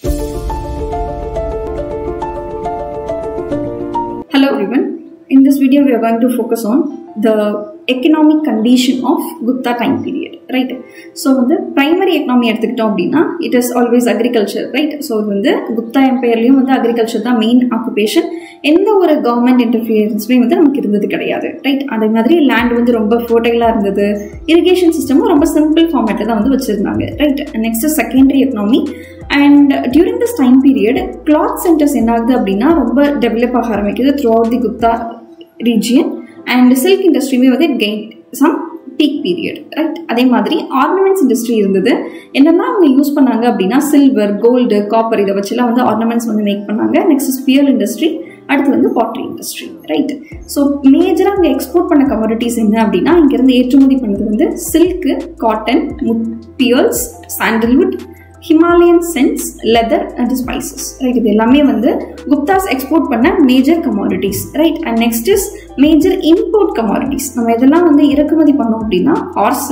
Hello everyone. In this video we are going to focus on the economic condition of Gupta time period, right? So the primary economy எடுத்துக்கிட்டோம் அப்படினா it is always agriculture, right? So வந்து Gupta empireலயும் வந்து agriculture தான் main occupation. எந்த ஒரு government interferenceமே வந்து நமக்கு இருந்தது கிடையாது, right? அதே மாதிரி land வந்து ரொம்ப fertile-ஆ இருந்தது. irrigation system ரொம்ப simple format-ல தான் வந்து வச்சிருந்தாங்க, right? Next is secondary economy. And during this time period cloth centers என்ன ஆகுது அப்படினா ரொம்ப டெவலப் ஆக ஆரம்பிக்குது throughout the Gupta region, and silk industry may வந்து gain some peak period, right? அதே மாதிரி ornaments industry இருந்தது. என்னன்னா அவங்க யூஸ் பண்ணாங்க அப்படினா silver, gold, copper இத வச்சுலாம் வந்து ornaments வந்து மேக் பண்ணாங்க. Next is fuel industry, அடுத்து வந்து pottery industry, right? So மேஜரா அவங்க எக்ஸ்போர்ட் பண்ண commodities என்ன அப்படினா இங்க இருந்து ஏற்றுமதி பண்ணது வந்து silk, cotton, pearls, sandalwood, Himalayan scents, leather and spices, right? இது எல்லாமே வந்து Guptas export பண்ண major commodities, right? And next is major import commodities. நம்ம இதெல்லாம் வந்து இறக்குமதி பண்ணோம் அப்படின்னா horse,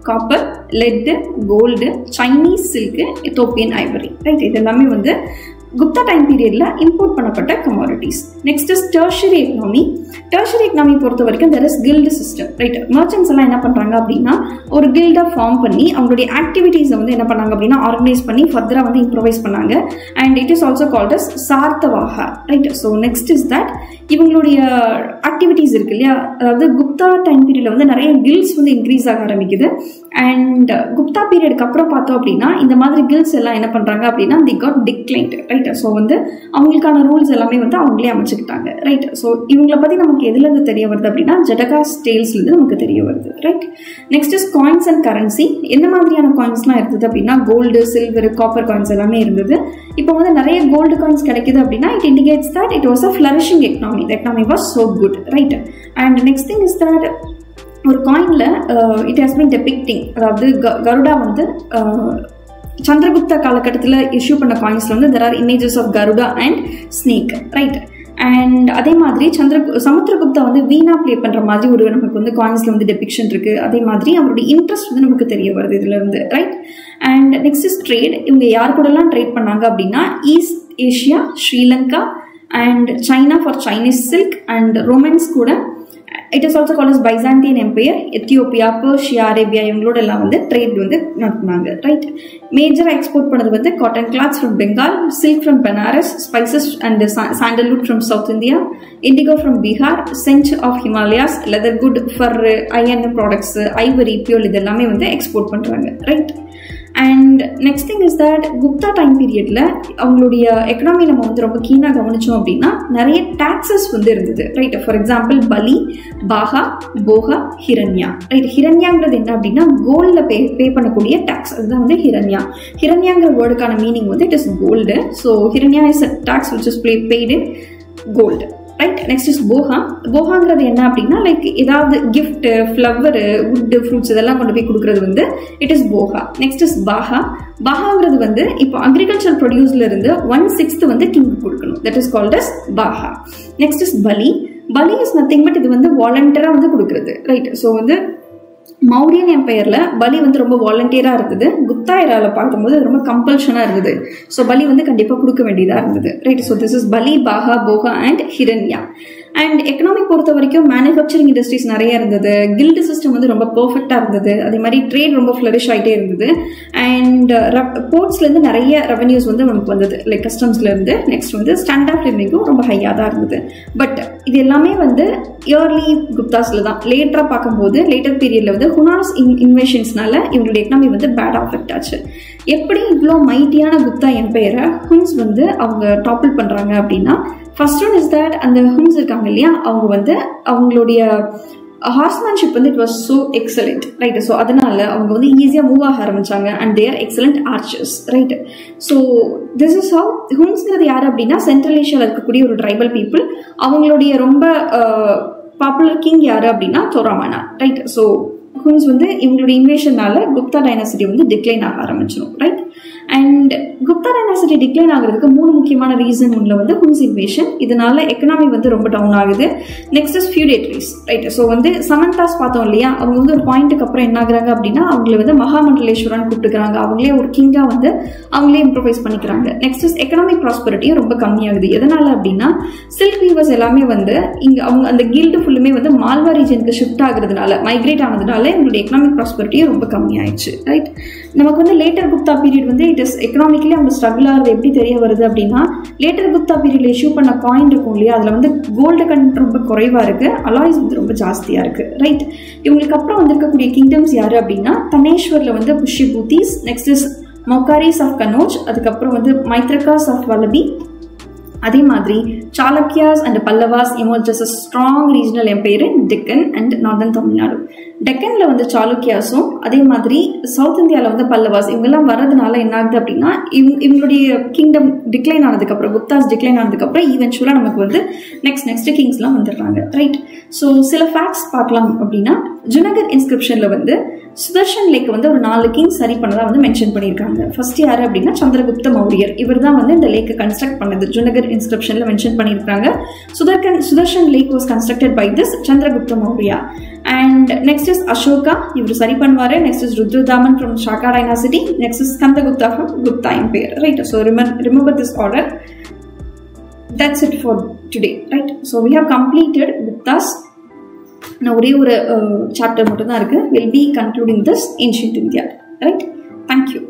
copper, lead, gold, Chinese silk, Ethiopian ivory, right? இது எல்லாமே வந்து Gupta time periodல import பண்ணப்பட்ட commodities. Next is tertiary economy. Tertiary economy பொறுத்த வரைக்கும் there is guild system, right? Merchants எல்லாம் என்ன பண்றாங்க அப்படின்னா ஒரு guild ஃபார்ம் பண்ணி அவங்களுடைய ஆக்டிவிட்டீஸ் வந்து என்ன பண்ணாங்க அப்படின்னா ஆர்கனைஸ் பண்ணி ஃபர்தரா வந்து இம்ப்ரோவைஸ் பண்ணாங்க. and it is also called as sartavaha, right? So next is that இவங்களுடைய ஆக்டிவிட்டீஸ் இருக்கு இல்லையா, அதாவது Gupta டைம் பீரியட்ல வந்து நிறைய guilds வந்து இன்க்ரீஸ் ஆக ஆரம்பிக்குது. and Gupta பீரியடுக்கு அப்புறம் பார்த்தோம் அப்படின்னா இந்த மாதிரி guilds எல்லாம் என்ன பண்றாங்க அப்படின்னா they got declined, right? So வந்து அவங்களுக்கான ரூல்ஸ் எல்லாமே வந்து அவங்களே அமைச்சுக்கிட்டாங்க, ரைட்? ஸோ இவங்களை பற்றி நமக்கு எதுலேருந்து தெரிய வருது அப்படின்னா ஜடகாஸ் டேல்ஸ்லேருந்து நமக்கு தெரிய வருது, right? Next is coins and currency. என்ன மாதிரியான காயின்ஸ்லாம் இருந்தது அப்படின்னா கோல்டு, சில்வர், காப்பர் காயின்ஸ் எல்லாமே இருந்தது. இப்போ வந்து நிறைய கோல்டு காயின்ஸ் கிடைக்குது அப்படின்னா it indicates that it was a flourishing economy. The economy was so good, right? And next thing is that ஒரு காயினில் இட் ஹாஸ் பீன் டெபிக்டிங், அதாவது கருடா வந்து சந்திரகுப்தா காலகட்டத்தில் இஷ்யூ பண்ண காயின்ஸ்ல வந்து there are images of Garuda and snake, right? and அதே மாதிரி சமுத்திரகுப்தா வந்து வீணா play பண்ற மாதிரி ஒரு நமக்கு வந்து காயின்ஸ்ல வந்து டெபிக்ஷன் இருக்கு. அதே மாதிரி அவருடைய இன்ட்ரெஸ்ட் வந்து நமக்கு தெரிய வருது இதுல இருந்து, right? And next is trade. இவங்க யார் கூட எல்லாம் ட்ரேட் பண்ணாங்க அப்படின்னா east Asia, Sri Lanka and China for Chinese silk, and romance கூட. It is also called as Byzantine Empire, Ethiopia, Persia, Arabia இவங்களோட எல்லாம் வந்து ட்ரேட் வந்து நடத்தினாங்க, ரைட்? மேஜரா எக்ஸ்போர்ட் பண்ணது வந்து cotton clothes from Bengal, silk from Banaras, spices and sandalwood from south India, indigo from Bihar, scent of Himalayas, leather good for ஐஎன் products, ivory, பியூல் இது எல்லாமே வந்து எக்ஸ்போர்ட் பண்றாங்க, right? And next thing is that Gupta time பீரியட்ல அவங்களுடைய எக்கனாமி நம்ம வந்து ரொம்ப கீனாக கவனிச்சோம் அப்படின்னா நிறைய டாக்ஸஸ் வந்து இருந்தது, ரைட்? ஃபார் எக்ஸாம்பிள் பலி, பாகா, போகா, ஹிரண்யா, ரைட்? ஹிரண்யாங்கிறது என்ன அப்படின்னா கோல்ட்ல பே பண்ணக்கூடிய டாக்ஸ், அதுதான் வந்து ஹிரண்யா. ஹிரண்யாங்கிற வேர்டுக்கான மீனிங் வந்து it is gold. So Hiranya is a tax which is paid in gold, right? Next is Bhoga. போகாங்கிறது என்ன அப்படின்னா லைக் ஏதாவது கிஃப்ட், ஃப்ளவர், வுட், ஃப்ரூட்ஸ் இதெல்லாம் கொண்டு போய் கொடுக்கறது வந்து it is bhoga. Next is bhaga. பாகாங்கிறது வந்து இப்போ அக்ரிகல்ச்சர் ப்ரொடியூஸ்ல இருந்து 1/6 வந்து கிங் கொடுக்கணும், that is called as bhaga. Next is bali. Bali is nothing but இது வந்து வாலண்டியரா வந்து கொடுக்கறது, ரைட்? ஸோ வந்து மௌரியன் எம்பையர்ல பலி வந்து ரொம்ப வாலண்டியரா இருந்தது. குப்தா ஏரால பார்க்கும்போது ரொம்ப கம்பல்ஷனா இருந்தது. ஸோ பலி வந்து கண்டிப்பா கொடுக்க வேண்டியதா இருந்தது, ரைட்? ஸோ திஸ் இஸ் பலி, பாகா, போகா அண்ட் ஹிரண்யா. அண்ட் எக்கனாமிக் பொறுத்த வரைக்கும் மேனுஃபேக்சரிங் இண்டஸ்ட்ரீஸ் நிறைய இருந்தது. கில்டு சிஸ்டம் வந்து ரொம்ப பெர்ஃபெக்டா இருந்தது. அதே மாதிரி ட்ரேட் ரொம்ப ஃபிளரிஷ் ஆகிட்டே இருந்தது. அண்ட் போர்ட்ஸ்ல இருந்து நிறைய ரெவன்யூஸ் வந்து நமக்கு வந்தது, லைக் கஸ்டம்ஸ்ல இருந்து. நெக்ஸ்ட் வந்து ஸ்டாண்டர்ட் ஆஃப் லிவிங்கும் ரொம்ப ஹையா தான் இருந்தது. பட் இது எல்லாமே வந்து இயர்லி குப்தாஸ்ல தான். லேட்டரா பார்க்கும்போது லேட்டர் பீரியட்ல வந்து ஹுனாஸ் இன்வேஷன்ஸ்னால இவங்களுடைய எக்கனாமி வந்து பேட் அஃபெக்ட் ஆச்சு. எப்படி இவ்வளோ மைட்டியான குப்தா எம்பையரை ஹுன்ஸ் வந்து அவங்க டாப்பிள் பண்றாங்க அப்படின்னா ஃபர்ஸ்ட் ஒன் இஸ் தட் அந்த ஹுன்ஸ் இருக்காங்க இல்லையா, அவங்க வந்து அவங்களுடைய ஹார்ஸ்மேன்ஷிப் வந்து it was so excellent, right? So அதனால அவங்க வந்து ஈஸியாக மூவ் ஆக ஆரம்பிச்சாங்க. And they are excellent archers, right? So this is how ஹுன்ஸ்ங்கிறது யார் அப்படின்னா சென்ட்ரல் ஏஷியாவில் இருக்கக்கூடிய ஒரு ட்ரைபல் பீப்புள். அவங்களுடைய ரொம்ப பாப்புலர் கிங் யாரு அப்படின்னா தோராமானா, ரைட்? ஸோ ஹுன்ஸ் வந்து இவங்களுடைய இன்வேஷனால குப்தா டைனாசிட்டி வந்து டிக்ளைன் ஆக ஆரம்பிச்சிடும், right? And Gupta dynasty economy decline ஆகிறதுக்கு 3 முக்கியமான ரீசன். ஒன்றில் வந்து ஹுன்ஸ் இன்வேஷன், இதனால எக்கனாமி வந்து ரொம்ப டவுன் ஆகுது. Next is feudatories, right. So வந்து சமந்தாஸ் பார்த்தோம் இல்லையா, அவங்க வந்து ஒரு பாயிண்ட்டுக்கு அப்புறம் என்ன ஆகுறாங்க அப்படின்னா அவங்களை வந்து மகாமண்டலேஸ்வரன் கூப்பிட்டுக்கிறாங்க. அவங்களே ஒரு கிங்காக வந்து அவங்களே இம்ப்ரவைஸ் பண்ணிக்கிறாங்க. நெக்ஸ்ட் இஸ் எக்கனாமிக் ப்ராஸ்பரிட்டியும் ரொம்ப கம்மியாகுது. எதனால அப்படின்னா சில்க் வீவர்ஸ் எல்லாமே வந்து இங்கே அவங்க அந்த கில்டு ஃபுல்லுமே வந்து மால்வா ரீஜனுக்கு ஷிஃப்ட் ஆகுறதுனால, மைக்ரேட் ஆனதுனால இவங்களுடைய எக்கனாமிக் ப்ராஸ்பரிட்டியும் ரொம்ப கம்மியாயிடுச்சு, ரைட். நமக்கு வந்து லேட்டர் குப்தா பீரியட் வந்து இட் இஸ் எக்கனாமிக்கலி அவங்க ஸ்ட்ரகிள் ஆகிறது எப்படி தெரிய வருது அப்படின்னா, லேட்டர் குப்தா பீரியட்ல இஷ்யூ பண்ண காயின் இருக்கும் இல்லையா, அதில் வந்து கோல்டு கண்டென்ட் ரொம்ப குறைவாக இருக்கு, அலாய்ஸ் வந்து ரொம்ப ஜாஸ்தியாக இருக்கு, ரைட். இவங்களுக்கு அப்புறம் வந்திருக்கக்கூடிய கிங்டம்ஸ் யாரு அப்படின்னா தனேஸ்வரில் வந்து Pushyabhutis, next is Maukharis of Kannauj, அதுக்கப்புறம் வந்து மைத்ரகாஸ் ஆஃப் வல்லபி. அதே மாதிரி Chalukyas and Pallavas emerged as a strong regional empire in Deccan and northern Tamil Nadu. டெக்கன்ல வந்து சாளுக்கியாஸும் அதே மாதிரி சவுத் இந்தியாவில் வந்து பல்லவாஸ் இவங்கெல்லாம் வரதுனால என்ன ஆகுது அப்படின்னா இவங்களுடைய கிங்டம் டிக்ளைன் ஆனதுக்கப்புறம், குப்தாஸ் டிக்ளைன் ஆனதுக்கப்புறம் ஈவென்ச்சுவலாக நமக்கு வந்து நெக்ஸ்ட் கிங்ஸ்லாம் வந்துடுறாங்க, ரைட். ஸோ சில ஃபேக்ட்ஸ் பார்க்கலாம் அப்படின்னா ஜுனகர் இன்ஸ்கிரிப்ஷனில் வந்து சுதர்ஷன் லேக் வந்து ஒரு 4 கிங்ஸ் சரி பண்ணதா வந்து மென்ஷன் பண்ணியிருக்காங்க. ஃபர்ஸ்ட் யாரு அப்படின்னா சந்திரகுப்த மௌரியர், இவர் தான் வந்து இந்த லேக்கை கன்ஸ்ட்ரக்ட் பண்ணது. ஜுனகர் இன்ஸ்கிரிப்ஷன்ல மென்ஷன் பண்ணியிருக்காங்க. Sudarshan lake was constructed by this Chandragupta Maurya. And next is Ashoka, இவர் சரி பண்ணுவாரு. Next is Rudradaman from Shaka dynasty. Next is Skandagupta from Gupta empire, right. So remember this order. That's it for today, right? So we have completed Guptas. நான் ஒரே ஒரு chapter மட்டும் தான் இருக்கு. We'll be concluding this ancient India, right? Thank you.